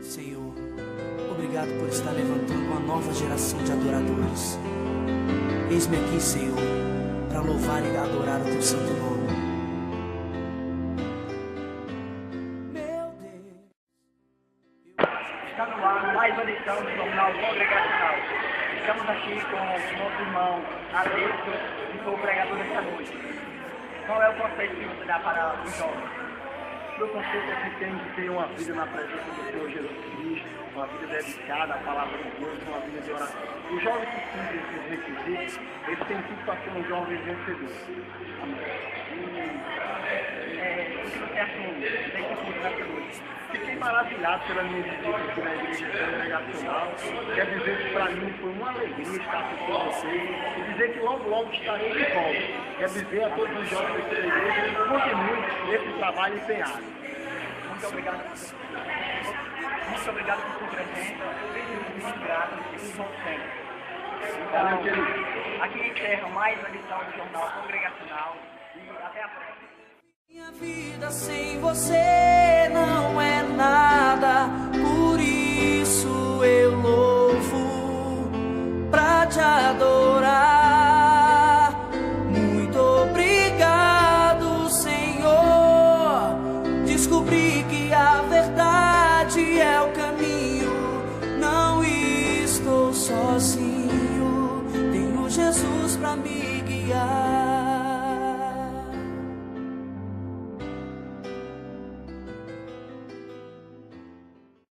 Senhor, obrigado por estar levantando uma nova geração de adoradores. Eis-me aqui, Senhor, para louvar e adorar o teu santo nome. Meu Deus. Está no ar mais uma edição do Jornal Congregacional. Estamos aqui com o nosso irmão Aleito, que foi o pregador desta noite. Qual é o conselho que você dá para os jovens? Meu conceito é que tem que ter uma vida na presença do Senhor Jesus Cristo, uma vida dedicada à palavra de Deus, uma vida de oração. O jovem que cumpre esses requisitos, ele tem tudo para ser um jovem vencedor. Amém. O que você achou desse curso dessa noite? Fiquei maravilhado pela minha visita aqui na igreja congregacional. Quer dizer que para mim foi uma alegria estar aqui com vocês e dizer que logo estarei de volta. Quer dizer a todos os jovens aqui da igreja que continue esse trabalho empenhado. Muito obrigado. Muito obrigado por sua presença. Muito grato e muito bom sempre. Então, aqui encerra mais uma edição do Jornal Congregacional e até a próxima. Minha vida sem você não é nada, por isso eu louvo pra te adorar. Muito obrigado, Senhor. Descobri que a verdade é o caminho, não estou sozinho, tenho Jesus pra me guiar.